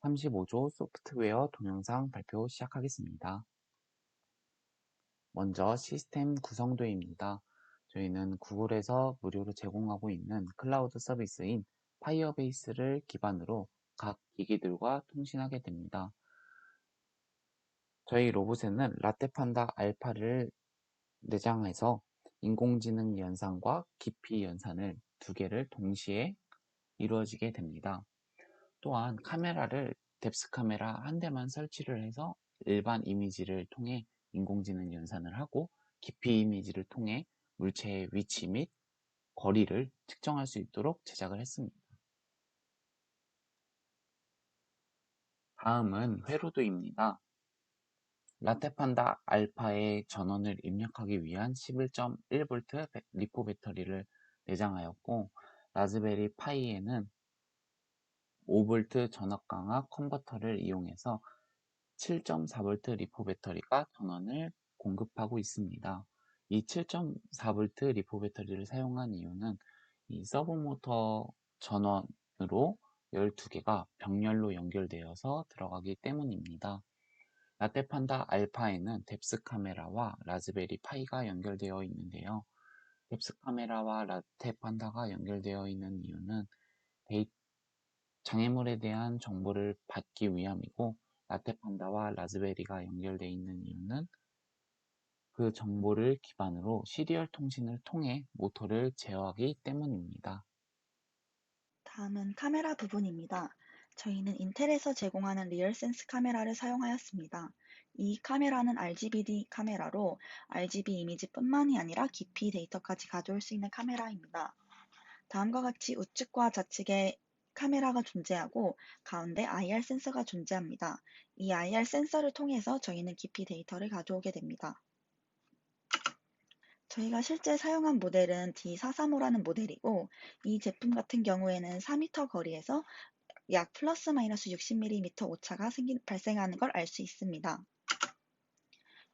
35조 소프트웨어 동영상 발표 시작하겠습니다. 먼저 시스템 구성도입니다. 저희는 구글에서 무료로 제공하고 있는 클라우드 서비스인 파이어베이스를 기반으로 각 기기들과 통신하게 됩니다. 저희 로봇에는 라떼판다 알파를 내장해서 인공지능 연산과 깊이 연산을 두 개를 동시에 이루어지게 됩니다. 또한 카메라를 뎁스 카메라 한 대만 설치를 해서 일반 이미지를 통해 인공지능 연산을 하고 깊이 이미지를 통해 물체의 위치 및 거리를 측정할 수 있도록 제작을 했습니다. 다음은 회로도입니다. 라테판다 알파의 전원을 입력하기 위한 11.1V 리포 배터리를 내장하였고, 라즈베리 파이에는 5V 전압 강화 컨버터를 이용해서 7.4V 리포 배터리가 전원을 공급하고 있습니다. 이 7.4V 리포 배터리를 사용한 이유는 이 서브모터 전원으로 12개가 병렬로 연결되어서 들어가기 때문입니다. 라떼판다 알파에는 뎁스 카메라와 라즈베리 파이가 연결되어 있는데요. 뎁스 카메라와 라떼판다가 연결되어 있는 이유는 장애물에 대한 정보를 받기 위함이고, 라테판다와 라즈베리가 연결되어 있는 이유는 그 정보를 기반으로 시리얼 통신을 통해 모터를 제어하기 때문입니다. 다음은 카메라 부분입니다. 저희는 인텔에서 제공하는 리얼센스 카메라를 사용하였습니다. 이 카메라는 RGB 카메라로 RGB 이미지뿐만이 아니라 깊이 데이터까지 가져올 수 있는 카메라입니다. 다음과 같이 우측과 좌측에 카메라가 존재하고 가운데 IR 센서가 존재합니다. 이 IR 센서를 통해서 저희는 깊이 데이터를 가져오게 됩니다. 저희가 실제 사용한 모델은 D435라는 모델이고, 이 제품 같은 경우에는 4m 거리에서 약 플러스 마이너스 60mm 오차가 발생하는 걸 알 수 있습니다.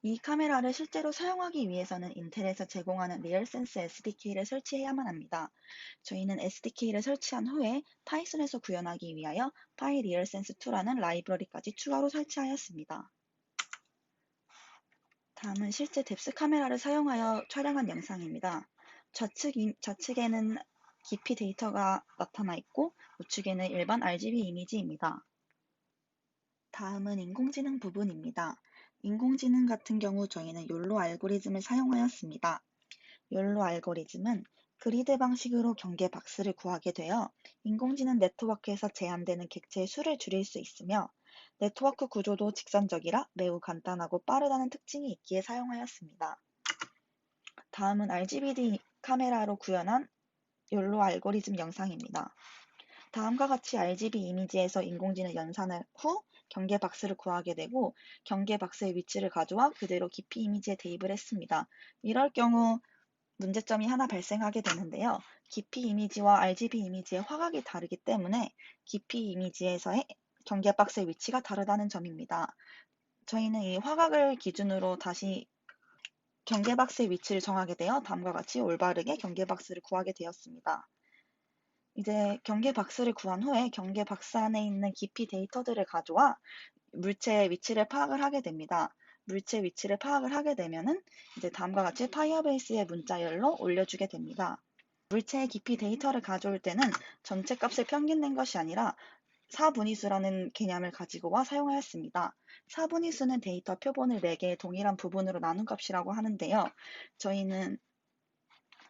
이 카메라를 실제로 사용하기 위해서는 인텔에서 제공하는 리얼센스 SDK를 설치해야만 합니다. 저희는 SDK를 설치한 후에 파이썬에서 구현하기 위하여 파이리얼센스2라는 라이브러리까지 추가로 설치하였습니다. 다음은 실제 뎁스 카메라를 사용하여 촬영한 영상입니다. 좌측에는 깊이 데이터가 나타나 있고 우측에는 일반 RGB 이미지입니다. 다음은 인공지능 부분입니다. 인공지능 같은 경우 저희는 욜로 알고리즘을 사용하였습니다. 욜로 알고리즘은 그리드 방식으로 경계 박스를 구하게 되어 인공지능 네트워크에서 제한되는 객체의 수를 줄일 수 있으며, 네트워크 구조도 직선적이라 매우 간단하고 빠르다는 특징이 있기에 사용하였습니다. 다음은 RGBD 카메라로 구현한 욜로 알고리즘 영상입니다. 다음과 같이 RGB 이미지에서 인공지능 연산을 후 경계 박스를 구하게 되고, 경계 박스의 위치를 가져와 그대로 깊이 이미지에 대입을 했습니다. 이럴 경우 문제점이 하나 발생하게 되는데요. 깊이 이미지와 RGB 이미지의 화각이 다르기 때문에 깊이 이미지에서의 경계 박스의 위치가 다르다는 점입니다. 저희는 이 화각을 기준으로 다시 경계 박스의 위치를 정하게 되어 다음과 같이 올바르게 경계 박스를 구하게 되었습니다. 이제 경계 박스를 구한 후에 경계 박스 안에 있는 깊이 데이터들을 가져와 물체의 위치를 파악을 하게 됩니다. 물체 위치를 파악을 하게 되면은 이제 다음과 같이 파이어베이스의 문자열로 올려주게 됩니다. 물체의 깊이 데이터를 가져올 때는 전체 값을 평균 낸 것이 아니라 사분위수라는 개념을 가지고 와 사용하였습니다. 사분위수는 데이터 표본을 4개의 동일한 부분으로 나눈 값이라고 하는데요. 저희는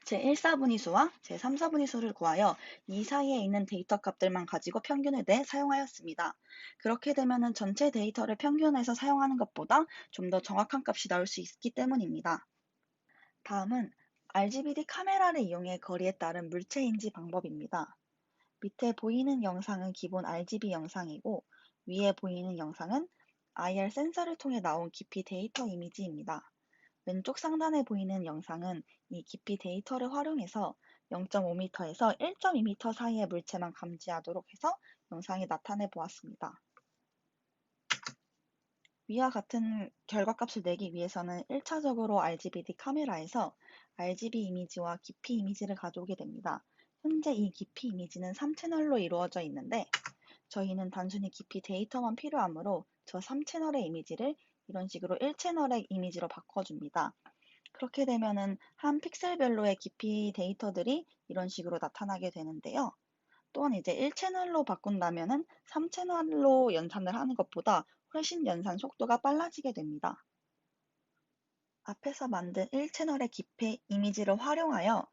제1사분위수와 제3사분위수를 구하여 이 사이에 있는 데이터 값들만 가지고 평균을 내 사용하였습니다. 그렇게 되면 전체 데이터를 평균해서 사용하는 것보다 좀 더 정확한 값이 나올 수 있기 때문입니다. 다음은 RGBD 카메라를 이용해 거리에 따른 물체 인지 방법입니다. 밑에 보이는 영상은 기본 RGB 영상이고, 위에 보이는 영상은 IR 센서를 통해 나온 깊이 데이터 이미지입니다. 왼쪽 상단에 보이는 영상은 이 깊이 데이터를 활용해서 0.5m에서 1.2m 사이의 물체만 감지하도록 해서 영상에 나타내 보았습니다. 위와 같은 결과값을 내기 위해서는 1차적으로 RGBD 카메라에서 RGB 이미지와 깊이 이미지를 가져오게 됩니다. 현재 이 깊이 이미지는 3채널로 이루어져 있는데, 저희는 단순히 깊이 데이터만 필요하므로 저 3채널의 이미지를 이런 식으로 1채널의 이미지로 바꿔줍니다. 그렇게 되면은 한 픽셀별로의 깊이 데이터들이 이런 식으로 나타나게 되는데요. 또한 이제 1채널로 바꾼다면은 3채널로 연산을 하는 것보다 훨씬 연산 속도가 빨라지게 됩니다. 앞에서 만든 1채널의 깊이 이미지를 활용하여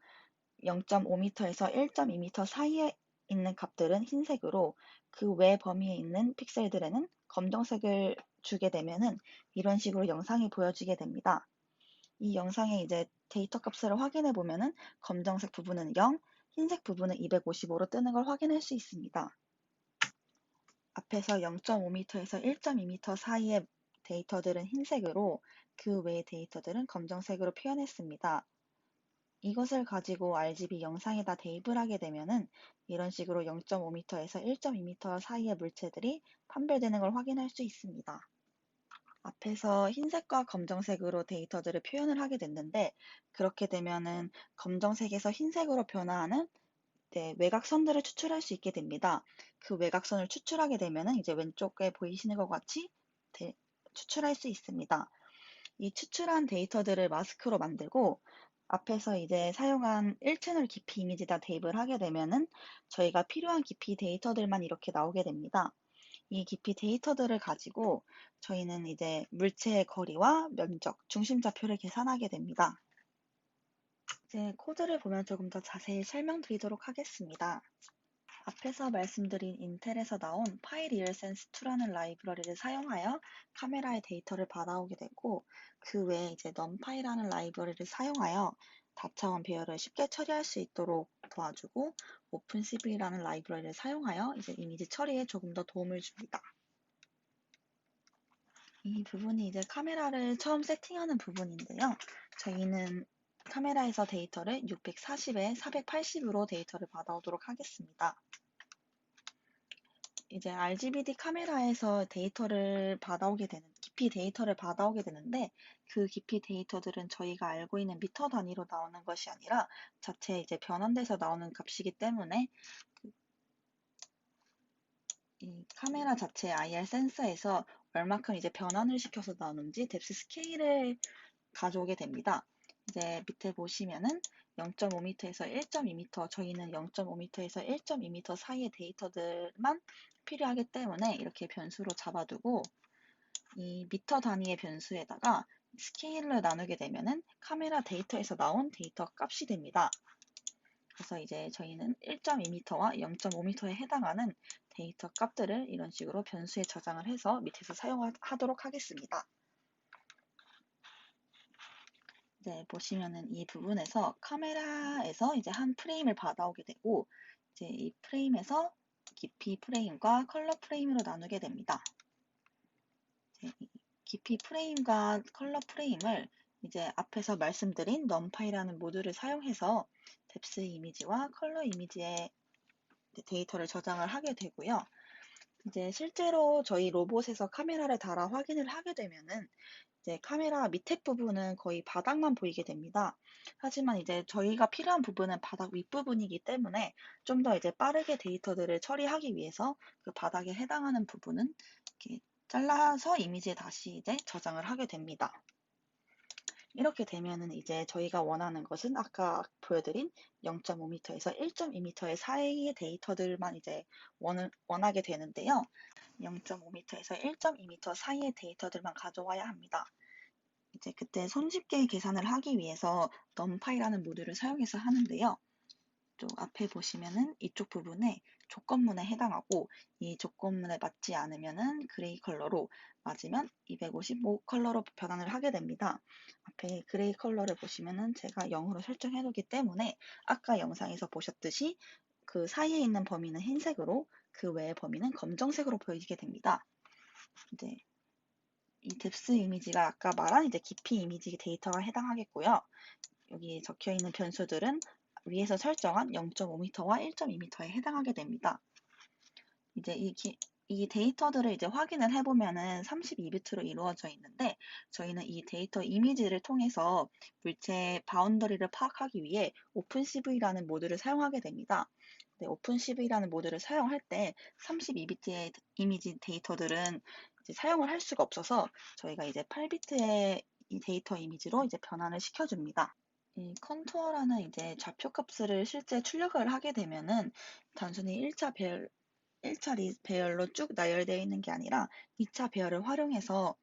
0.5m에서 1.2m 사이에 있는 값들은 흰색으로 그 외 범위에 있는 픽셀들에는 검정색을 주게 되면은 이런 식으로 영상이 보여지게 됩니다. 이 영상의 이제 데이터 값을 확인해 보면은 검정색 부분은 0, 흰색 부분은 255로 뜨는 걸 확인할 수 있습니다. 앞에서 0.5m에서 1.2m 사이의 데이터들은 흰색으로 그 외의 데이터들은 검정색으로 표현했습니다. 이것을 가지고 RGB 영상에다 대입을 하게 되면은 이런 식으로 0.5m에서 1.2m 사이의 물체들이 판별되는 걸 확인할 수 있습니다. 앞에서 흰색과 검정색으로 데이터들을 표현을 하게 됐는데 그렇게 되면은 검정색에서 흰색으로 변화하는 외곽선들을 추출할 수 있게 됩니다. 그 외곽선을 추출하게 되면은 이제 왼쪽에 보이시는 것 같이 추출할 수 있습니다. 이 추출한 데이터들을 마스크로 만들고 앞에서 이제 사용한 1채널 깊이 이미지에다 대입을 하게 되면은 저희가 필요한 깊이 데이터들만 이렇게 나오게 됩니다. 이 깊이 데이터들을 가지고 저희는 이제 물체의 거리와 면적, 중심좌표를 계산하게 됩니다. 이제 코드를 보면 조금 더 자세히 설명드리도록 하겠습니다. 앞에서 말씀드린 인텔에서 나온 파이리얼센스2라는 라이브러리를 사용하여 카메라의 데이터를 받아오게 되고 그 외에 이제 numpy라는 라이브러리를 사용하여 다차원 배열을 쉽게 처리할 수 있도록 도와주고 오픈CV라는 라이브러리를 사용하여 이제 이미지 처리에 조금 더 도움을 줍니다. 이 부분이 이제 카메라를 처음 세팅하는 부분인데요. 저희는 카메라에서 데이터를 640에 480으로 데이터를 받아오도록 하겠습니다. 이제 RGBD 카메라에서 데이터를 받아오게 되는, 깊이 데이터를 받아오게 되는데 그 깊이 데이터들은 저희가 알고 있는 미터 단위로 나오는 것이 아니라 자체 이제 변환돼서 나오는 값이기 때문에 이 카메라 자체 IR 센서에서 얼마큼 이제 변환을 시켜서 나오는지 뎁스 스케일을 가져오게 됩니다. 이제 밑에 보시면은 0.5m에서 1.2m, 저희는 0.5m에서 1.2m 사이의 데이터들만 필요하기 때문에 이렇게 변수로 잡아두고 이 미터 단위의 변수에다가 스케일을 나누게 되면은 카메라 데이터에서 나온 데이터 값이 됩니다. 그래서 이제 저희는 1.2m와 0.5m에 해당하는 데이터 값들을 이런 식으로 변수에 저장을 해서 밑에서 사용하도록 하겠습니다. 이제 보시면은 이 부분에서 카메라에서 이제 한 프레임을 받아오게 되고 이제 이 프레임에서 깊이 프레임과 컬러 프레임으로 나누게 됩니다. 이제 깊이 프레임과 컬러 프레임을 이제 앞에서 말씀드린 numpy라는 모듈을 사용해서 뎁스 이미지와 컬러 이미지의 데이터를 저장을 하게 되고요. 이제 실제로 저희 로봇에서 카메라를 달아 확인을 하게 되면은 이제 카메라 밑에 부분은 거의 바닥만 보이게 됩니다. 하지만 이제 저희가 필요한 부분은 바닥 윗부분이기 때문에 좀 더 이제 빠르게 데이터들을 처리하기 위해서 그 바닥에 해당하는 부분은 이렇게 잘라서 이미지에 다시 이제 저장을 하게 됩니다. 이렇게 되면은 이제 저희가 원하는 것은 아까 보여드린 0.5m에서 1.2m의 사이의 데이터들만 이제 원하게 되는데요. 0.5m에서 1.2m 사이의 데이터들만 가져와야 합니다. 이제 그때 손쉽게 계산을 하기 위해서 numpy라는 모듈을 사용해서 하는데요. 또 앞에 보시면은 이쪽 부분에 조건문에 해당하고 이 조건문에 맞지 않으면은 그레이 컬러로 맞으면 255 컬러로 변환을 하게 됩니다. 앞에 그레이 컬러를 보시면은 제가 0으로 설정해 놓기 때문에 아까 영상에서 보셨듯이 그 사이에 있는 범위는 흰색으로 그 외의 범위는 검정색으로 보이게 됩니다. 이제 이 뎁스 이미지가 아까 말한 이제 깊이 이미지 데이터가 해당하겠고요. 여기 적혀 있는 변수들은 위에서 설정한 0.5m와 1.2m에 해당하게 됩니다. 이제 이 데이터들을 이제 확인을 해보면은 32비트로 이루어져 있는데 저희는 이 데이터 이미지를 통해서 물체의 바운더리를 파악하기 위해 오픈CV라는 모듈을 사용하게 됩니다. 오픈1이라는 모드를 사용할 때 32비트의 이미지 데이터들은 이제 사용을 할 수가 없어서 저희가 이제 8비트의 이 데이터 이미지로 이제 변환을 시켜줍니다. 이 컨투어라는 이제 좌표 값을 실제 출력을 하게 되면은 단순히 1차 배열로 쭉 나열되어 있는 게 아니라 2차 배열을 활용해서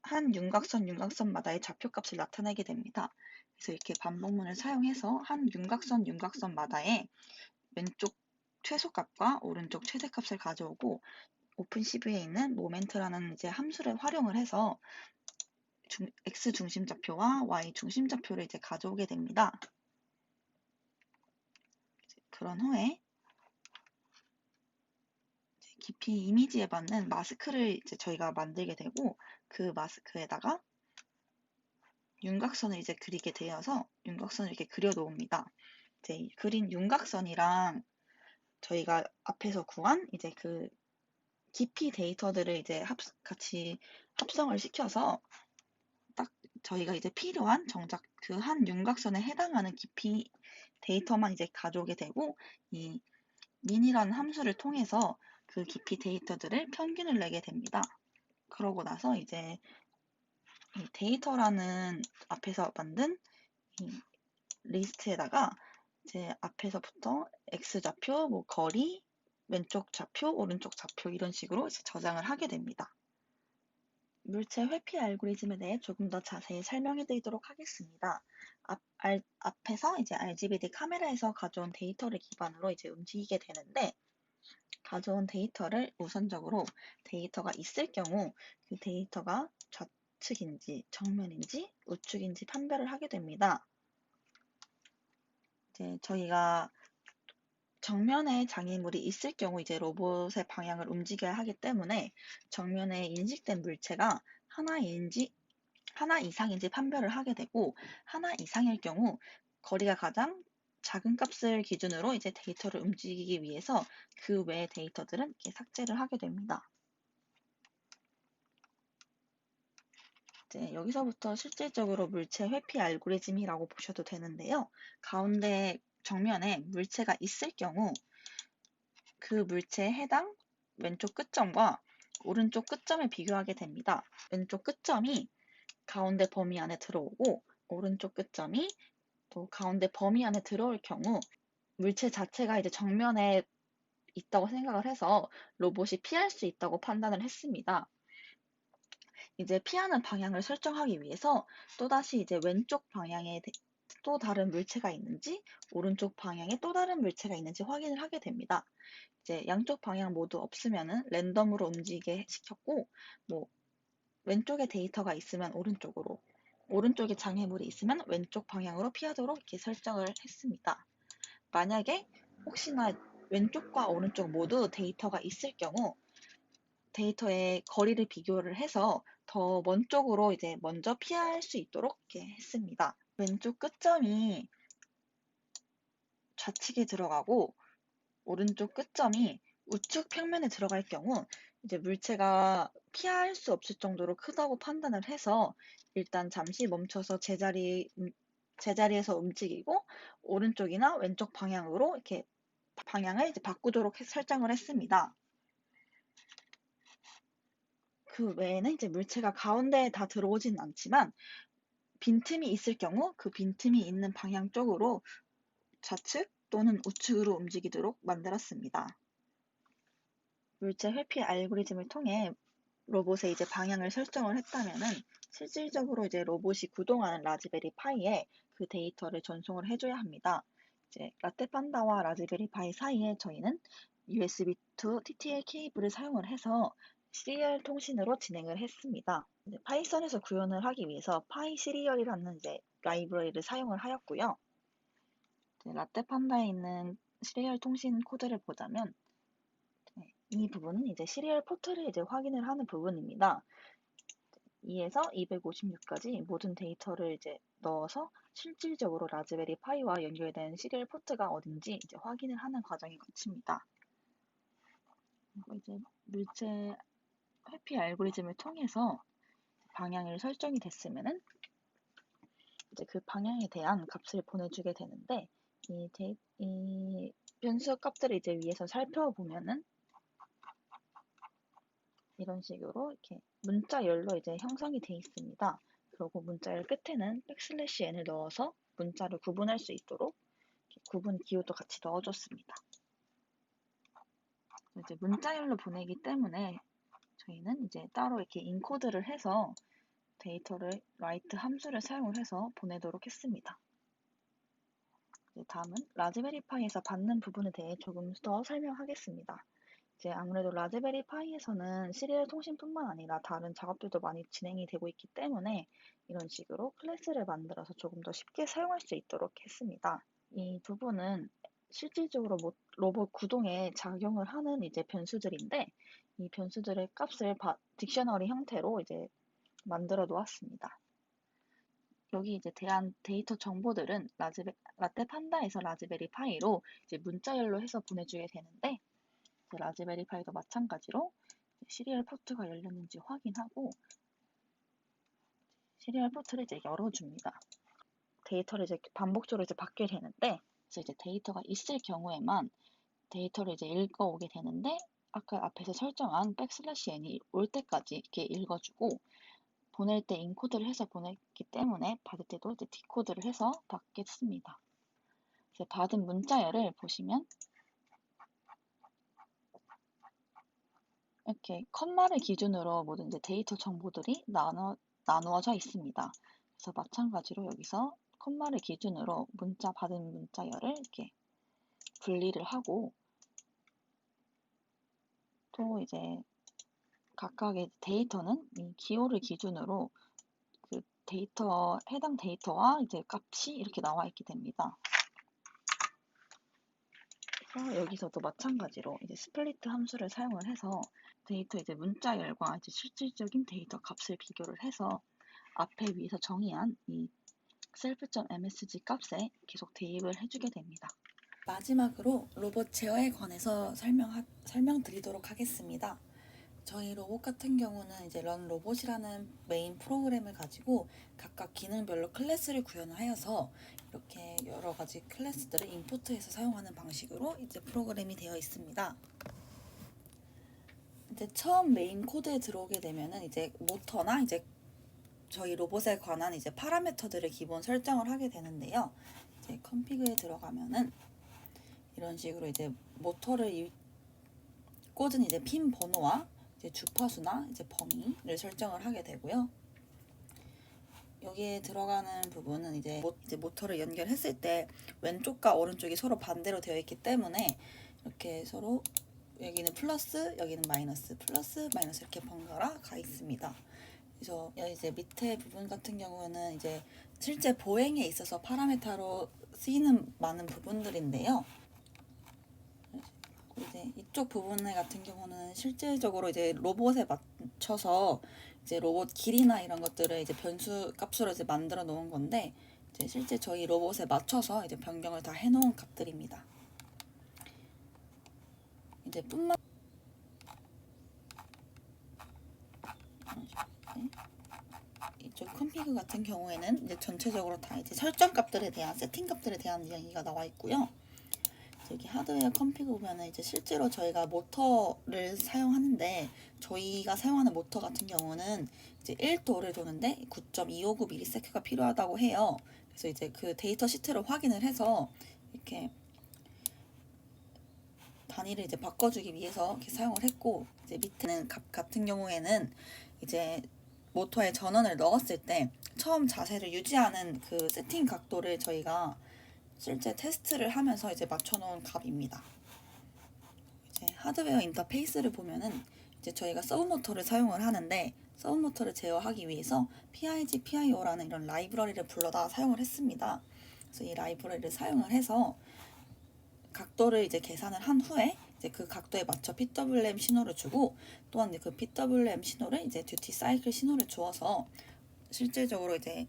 한 윤곽선마다의 좌표값을 나타내게 됩니다. 그래서 이렇게 반복문을 사용해서 한 윤곽선마다의 왼쪽 최소값과 오른쪽 최대값을 가져오고 오픈CV에 있는 모멘트라는 이제 함수를 활용을 해서 X 중심좌표와 Y 중심좌표를 이제 가져오게 됩니다. 그런 후에 깊이 이미지에 맞는 마스크를 이제 저희가 만들게 되고 그 마스크에다가 윤곽선을 이제 그리게 되어서 윤곽선을 이렇게 그려 놓습니다. 이제 그린 윤곽선이랑 저희가 앞에서 구한 이제 그 깊이 데이터들을 이제 같이 합성을 시켜서 딱 저희가 이제 필요한 정작 그 한 윤곽선에 해당하는 깊이 데이터만 이제 가져오게 되고 이 min이라는 함수를 통해서 그 깊이 데이터들을 평균을 내게 됩니다. 그러고 나서 이제 이 데이터라는 앞에서 만든 이 리스트에다가 이제 앞에서부터 x좌표, 뭐 거리, 왼쪽 좌표, 오른쪽 좌표 이런 식으로 이제 저장을 하게 됩니다. 물체 회피 알고리즘에 대해 조금 더 자세히 설명해 드리도록 하겠습니다. 앞에서 이제 RGBD 카메라에서 가져온 데이터를 기반으로 이제 움직이게 되는데 가져온 데이터를 우선적으로 데이터가 있을 경우 그 데이터가 좌측인지 정면인지 우측인지 판별을 하게 됩니다. 이제 저희가 정면에 장애물이 있을 경우 이제 로봇의 방향을 움직여야 하기 때문에 정면에 인식된 물체가 하나 이상인지 판별을 하게 되고 하나 이상일 경우 거리가 가장 작은 값을 기준으로 이제 데이터를 움직이기 위해서 그 외의 데이터들은 이렇게 삭제를 하게 됩니다. 이제 여기서부터 실질적으로 물체 회피 알고리즘이라고 보셔도 되는데요. 가운데 정면에 물체가 있을 경우 그 물체에 해당 왼쪽 끝점과 오른쪽 끝점을 비교하게 됩니다. 왼쪽 끝점이 가운데 범위 안에 들어오고 오른쪽 끝점이 또 가운데 범위 안에 들어올 경우 물체 자체가 이제 정면에 있다고 생각을 해서 로봇이 피할 수 있다고 판단을 했습니다. 이제 피하는 방향을 설정하기 위해서 또다시 이제 왼쪽 방향에 또 다른 물체가 있는지 오른쪽 방향에 또 다른 물체가 있는지 확인을 하게 됩니다. 이제 양쪽 방향 모두 없으면은 랜덤으로 움직이게 시켰고 뭐 왼쪽에 데이터가 있으면 오른쪽으로 오른쪽에 장애물이 있으면 왼쪽 방향으로 피하도록 이렇게 설정을 했습니다. 만약에 혹시나 왼쪽과 오른쪽 모두 데이터가 있을 경우 데이터의 거리를 비교를 해서 더 먼 쪽으로 이제 먼저 피할 수 있도록 이렇게 했습니다. 왼쪽 끝점이 좌측에 들어가고 오른쪽 끝점이 우측 평면에 들어갈 경우 이제 물체가 피할 수 없을 정도로 크다고 판단을 해서 일단 잠시 멈춰서 제자리에서 움직이고 오른쪽이나 왼쪽 방향으로 이렇게 방향을 이제 바꾸도록 설정을 했습니다. 그 외에는 이제 물체가 가운데에 다 들어오진 않지만 빈틈이 있을 경우 그 빈틈이 있는 방향 쪽으로 좌측 또는 우측으로 움직이도록 만들었습니다. 물체 회피 알고리즘을 통해 로봇의 이제 방향을 설정을 했다면은 실질적으로 이제 로봇이 구동하는 라즈베리 파이에 그 데이터를 전송을 해줘야 합니다. 이제 라떼판다와 라즈베리 파이 사이에 저희는 USB to TTL 케이블을 사용을 해서 시리얼 통신으로 진행을 했습니다. 파이썬에서 구현을 하기 위해서 파이 시리얼이라는 이제 라이브러리를 사용을 하였고요. 라떼판다에 있는 시리얼 통신 코드를 보자면 이 부분은 이제 시리얼 포트를 이제 확인을 하는 부분입니다. 2에서 256까지 모든 데이터를 이제 넣어서 실질적으로 라즈베리 파이와 연결된 시리얼 포트가 어딘지 이제 확인을 하는 과정이 거칩니다. 그리고 이제 물체 회피 알고리즘을 통해서 방향을 설정이 됐으면은 이제 그 방향에 대한 값을 보내주게 되는데 이 변수 값들을 이제 위에서 살펴보면은 이런 식으로 이렇게 문자열로 이제 형성이 되어 있습니다. 그리고 문자열 끝에는 백슬래시 n을 넣어서 문자를 구분할 수 있도록 구분 기호도 같이 넣어줬습니다. 이제 문자열로 보내기 때문에 저희는 이제 따로 이렇게 인코드를 해서 데이터를 write 함수를 사용을 해서 보내도록 했습니다. 다음은 라즈베리 파이에서 받는 부분에 대해 조금 더 설명하겠습니다. 이제 아무래도 라즈베리 파이에서는 시리얼 통신뿐만 아니라 다른 작업들도 많이 진행이 되고 있기 때문에 이런 식으로 클래스를 만들어서 조금 더 쉽게 사용할 수 있도록 했습니다. 이 부분은 실질적으로 로봇 구동에 작용을 하는 이제 변수들인데 이 변수들의 값을 딕셔너리 형태로 이제 만들어 놓았습니다. 여기 이제 대한 데이터 정보들은 라떼 판다에서 라즈베리 파이로 이제 문자열로 해서 보내주게 되는데 라즈베리 파이도 마찬가지로 시리얼 포트가 열렸는지 확인하고 시리얼 포트를 이제 열어줍니다. 데이터를 이제 반복적으로 이제 받게 되는데 그래서 이제 데이터가 있을 경우에만 데이터를 이제 읽어오게 되는데 아까 앞에서 설정한 백슬래시 n이 올 때까지 이렇게 읽어주고 보낼 때 인코드를 해서 보냈기 때문에 받을 때도 이제 디코드를 해서 받겠습니다. 이제 받은 문자열을 보시면 이렇게 컴마를 기준으로 모든 이제 데이터 정보들이 나누어져 있습니다. 그래서 마찬가지로 여기서 컴마를 기준으로 받은 문자열을 이렇게 분리를 하고 또 이제 각각의 데이터는 이 기호를 기준으로 그 해당 데이터와 이제 값이 이렇게 나와 있게 됩니다. 그래서 여기서도 마찬가지로 이제 스플리트 함수를 사용을 해서 데이터 이제 문자열과 이제 실질적인 데이터 값을 비교를 해서 앞에 위에서 정의한 이 self.msg 값에 계속 대입을 해주게 됩니다. 마지막으로 로봇 제어에 관해서 설명드리도록 하겠습니다. 저희 로봇 같은 경우는 이제 런 로봇이라는 메인 프로그램을 가지고 각각 기능별로 클래스를 구현을 하여서 이렇게 여러 가지 클래스들을 임포트해서 사용하는 방식으로 이제 프로그램이 되어 있습니다. 이제 처음 메인 코드에 들어오게 되면은 이제 모터나 이제 저희 로봇에 관한 이제 파라미터들을 기본 설정을 하게 되는데요. 이제 컨피그에 들어가면은 이런 식으로 이제 모터를 꽂은 이제 핀 번호와 이제 주파수나 이제 범위를 설정을 하게 되고요. 여기에 들어가는 부분은 이제 모터를 연결했을 때 왼쪽과 오른쪽이 서로 반대로 되어 있기 때문에 이렇게 서로 여기는 플러스, 여기는 마이너스, 플러스, 마이너스 이렇게 번갈아 가 있습니다. 그래서 이제 밑에 부분 같은 경우는 이제 실제 보행에 있어서 파라미터로 쓰이는 많은 부분들인데요. 이제 이쪽 부분 같은 경우는 실질적으로 이제 로봇에 맞춰서 이제 로봇 길이나 이런 것들을 이제 변수 값으로 이제 만들어 놓은 건데 이제 실제 저희 로봇에 맞춰서 이제 변경을 다 해놓은 값들입니다. 이제 이쪽 컨피그 같은 경우에는 이제 전체적으로 다 이제 설정 값들에 대한 세팅 값들에 대한 이야기가 나와 있고요. 여기 하드웨어 컨피그 보면은 이제 실제로 저희가 모터를 사용하는데 저희가 사용하는 모터 같은 경우는 이제 1도를 도는데 9.259ms가 필요하다고 해요. 그래서 이제 그 데이터 시트를 확인을 해서 이렇게 단위를 이제 바꿔주기 위해서 이렇게 사용을 했고 이제 밑에는 값 같은 경우에는 이제 모터에 전원을 넣었을 때 처음 자세를 유지하는 그 세팅 각도를 저희가 실제 테스트를 하면서 이제 맞춰놓은 값입니다. 이제 하드웨어 인터페이스를 보면은 이제 저희가 서브모터를 사용을 하는데 서브모터를 제어하기 위해서 PIG, PIO라는 이런 라이브러리를 불러다 사용을 했습니다. 그래서 이 라이브러리를 사용을 해서 각도를 이제 계산을 한 후에 이제 그 각도에 맞춰 PWM 신호를 주고 또한 이제 그 PWM 신호를 이제 듀티 사이클 신호를 주어서 실질적으로 이제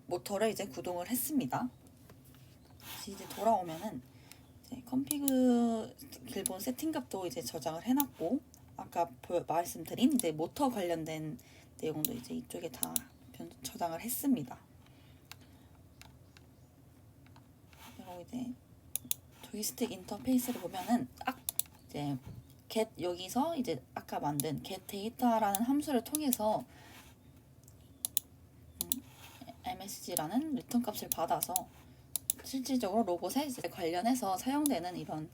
모터를 이제 구동을 했습니다. 이제 돌아오면은 이제 컨피그 기본 세팅 값도 이제 저장을 해놨고 아까 말씀드린 이제 모터 관련된 내용도 이제 이쪽에 다 저장을 했습니다. 그리고 이제 조이스틱 인터페이스를 보면은 이제 get 여기서 이제 아까 만든 get data라는 함수를 통해서 MSG라는 리턴 값을 받아서 실질적으로 로봇에 이제 관련해서 사용되는 이런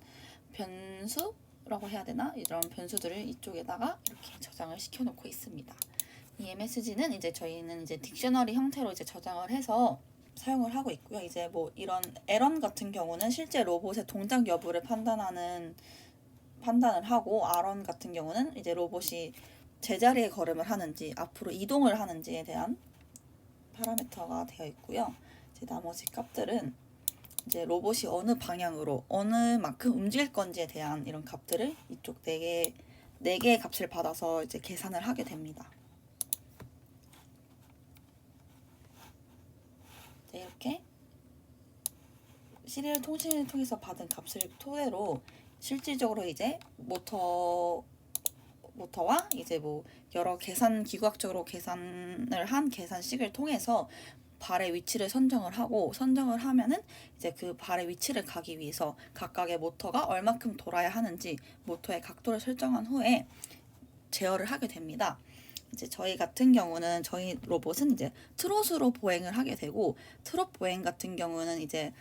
변수라고 해야 되나? 이런 변수들을 이쪽에다가 이렇게 저장을 시켜놓고 있습니다. 이 MSG는 이제 저희는 이제 딕셔너리 형태로 이제 저장을 해서 사용을 하고 있고요. 이제 뭐 이런 에런 같은 경우는 실제 로봇의 동작 여부를 판단을 하고, 아런 같은 경우는 이제 로봇이 제자리에 걸음을 하는지 앞으로 이동을 하는지에 대한 파라미터가 되어 있고요. 이제 나머지 값들은 이제 로봇이 어느 방향으로 어느 만큼 움직일 건지에 대한 이런 값들을 이쪽 네 개의 값을 받아서 이제 계산을 하게 됩니다. 이렇게 시리얼 통신을 통해서 받은 값을 토대로 실질적으로 이제 모터와 이제 뭐 여러 기구학적으로 계산을 한 계산식을 통해서 발의 위치를 선정을 하면은 이제 그 발의 위치를 가기 위해서 각각의 모터가 얼마큼 돌아야 하는지 모터의 각도를 설정한 후에 제어를 하게 됩니다. 이제 저희 같은 경우는 저희 로봇은 이제 트롯으로 보행을 하게 되고, 트롯 보행 같은 경우는 이제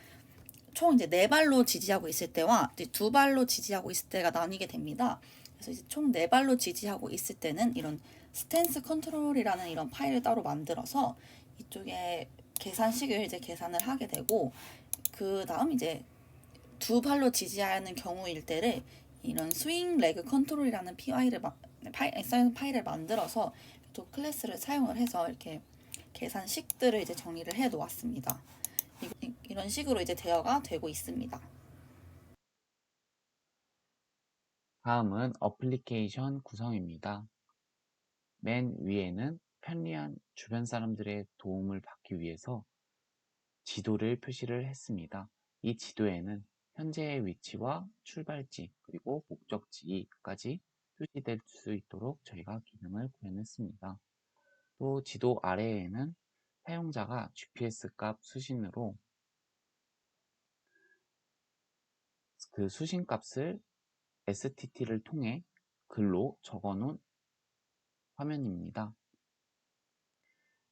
총 이제 네 발로 지지하고 있을 때와 이제 두 발로 지지하고 있을 때가 나뉘게 됩니다. 그래서 이제 총 네 발로 지지하고 있을 때는 이런 스탠스 컨트롤이라는 이런 파일을 따로 만들어서 이쪽에 계산식을 이제 계산을 하게 되고, 그 다음 이제 두 발로 지지하는 경우일 때를 이런 스윙 레그 컨트롤이라는 파일을 만들어서 또 클래스를 사용을 해서 이렇게 계산식들을 이제 정리를 해 놓았습니다. 이런 식으로 이제 대여가 되고 있습니다. 다음은 어플리케이션 구성입니다. 맨 위에는 편리한 주변 사람들의 도움을 받기 위해서 지도를 표시를 했습니다. 이 지도에는 현재의 위치와 출발지 그리고 목적지까지 표시될 수 있도록 저희가 기능을 구현했습니다. 또 지도 아래에는 사용자가 GPS 값 수신으로 그 수신 값을 STT를 통해 글로 적어 놓은 화면입니다.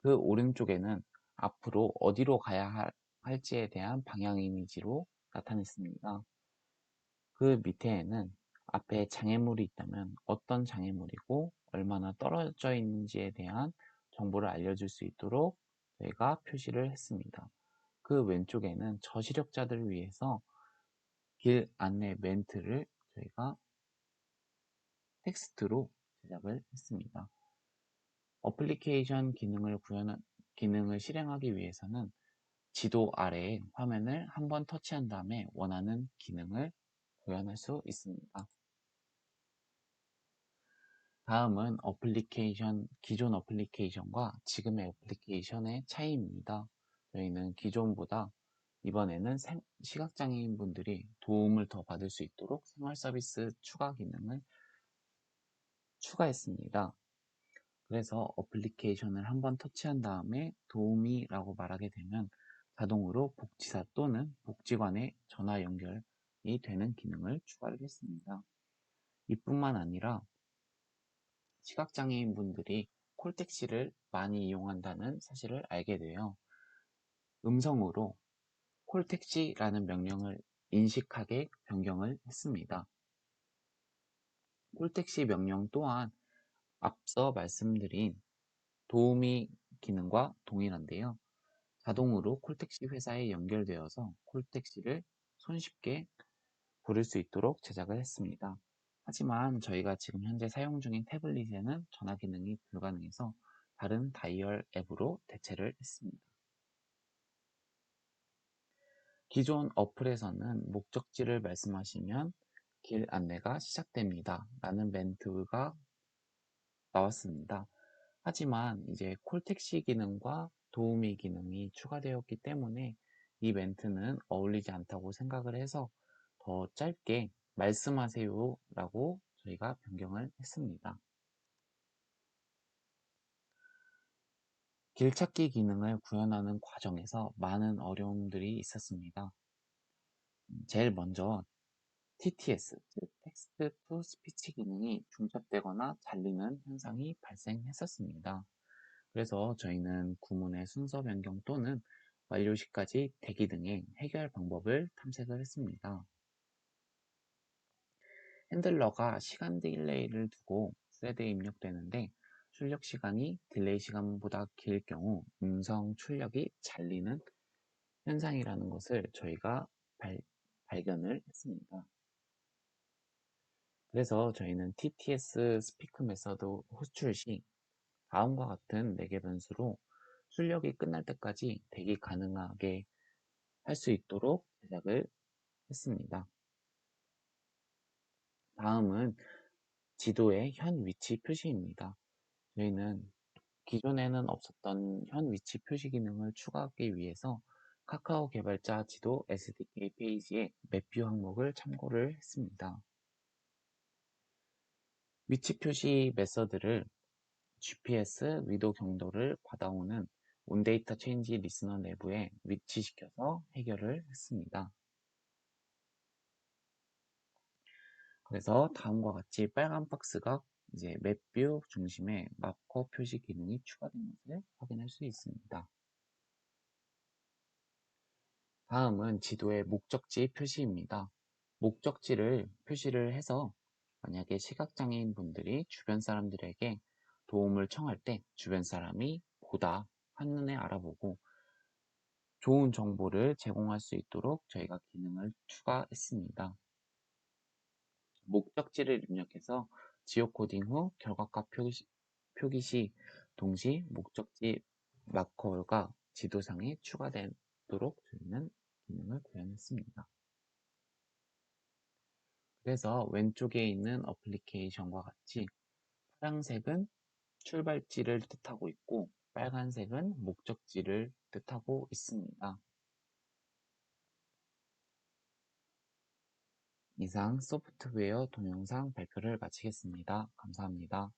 그 오른쪽에는 앞으로 어디로 가야 할지에 대한 방향 이미지로 나타냈습니다. 그 밑에에는 앞에 장애물이 있다면 어떤 장애물이고 얼마나 떨어져 있는지에 대한 정보를 알려줄 수 있도록 저희가 표시를 했습니다. 그 왼쪽에는 저시력자들을 위해서 길 안내 멘트를 저희가 텍스트로 제작을 했습니다. 어플리케이션 기능을 실행하기 위해서는 지도 아래에 화면을 한번 터치한 다음에 원하는 기능을 구현할 수 있습니다. 다음은 기존 어플리케이션과 지금의 어플리케이션의 차이입니다. 저희는 기존보다 이번에는 시각장애인분들이 도움을 더 받을 수 있도록 생활 서비스 추가 기능을 추가했습니다. 그래서 어플리케이션을 한번 터치한 다음에 도우미라고 말하게 되면 자동으로 복지사 또는 복지관에 전화 연결이 되는 기능을 추가를 했습니다. 이뿐만 아니라 시각장애인 분들이 콜택시를 많이 이용한다는 사실을 알게 되어 음성으로 콜택시라는 명령을 인식하게 변경을 했습니다. 콜택시 명령 또한 앞서 말씀드린 도우미 기능과 동일한데요. 자동으로 콜택시 회사에 연결되어서 콜택시를 손쉽게 부를 수 있도록 제작을 했습니다. 하지만 저희가 지금 현재 사용 중인 태블릿에는 전화 기능이 불가능해서 다른 다이얼 앱으로 대체를 했습니다. 기존 어플에서는 목적지를 말씀하시면 길 안내가 시작됩니다 라는 멘트가 나왔습니다. 하지만 이제 콜택시 기능과 도우미 기능이 추가되었기 때문에 이 멘트는 어울리지 않다고 생각을 해서 더 짧게 말씀하세요 라고 저희가 변경을 했습니다. 길찾기 기능을 구현하는 과정에서 많은 어려움들이 있었습니다. 제일 먼저 TTS, 즉 텍스트 투 스피치 기능이 중첩되거나 잘리는 현상이 발생했었습니다. 그래서 저희는 구문의 순서 변경 또는 완료 시까지 대기 등의 해결 방법을 탐색을 했습니다. 핸들러가 시간 딜레이를 두고 스레드에 입력되는데 출력 시간이 딜레이 시간보다 길 경우 음성 출력이 잘리는 현상이라는 것을 저희가 발견을 했습니다. 그래서 저희는 TTS 스피크 메서드 호출 시 다음과 같은 4개 변수로 출력이 끝날 때까지 대기 가능하게 할 수 있도록 제작을 했습니다. 다음은 지도의 현 위치 표시입니다. 저희는 기존에는 없었던 현 위치 표시 기능을 추가하기 위해서 카카오 개발자 지도 SDK 페이지에 맵뷰 항목을 참고를 했습니다. 위치 표시 메서드를 GPS 위도 경로를 받아오는 온데이터 체인지 리스너 내부에 위치시켜서 해결을 했습니다. 그래서 다음과 같이 빨간 박스가 이제 맵뷰 중심의 마커 표시 기능이 추가된 것을 확인할 수 있습니다. 다음은 지도의 목적지 표시입니다. 목적지를 표시를 해서 만약에 시각장애인 분들이 주변 사람들에게 도움을 청할 때 주변 사람이 보다 한눈에 알아보고 좋은 정보를 제공할 수 있도록 저희가 기능을 추가했습니다. 목적지를 입력해서 지오코딩 후 결과값 표기 시 동시 목적지 마커가 지도상에 추가되도록 저희는 기능을 구현했습니다. 그래서 왼쪽에 있는 어플리케이션과 같이 파란색은 출발지를 뜻하고 있고 빨간색은 목적지를 뜻하고 있습니다. 이상 소프트웨어 동영상 발표를 마치겠습니다. 감사합니다.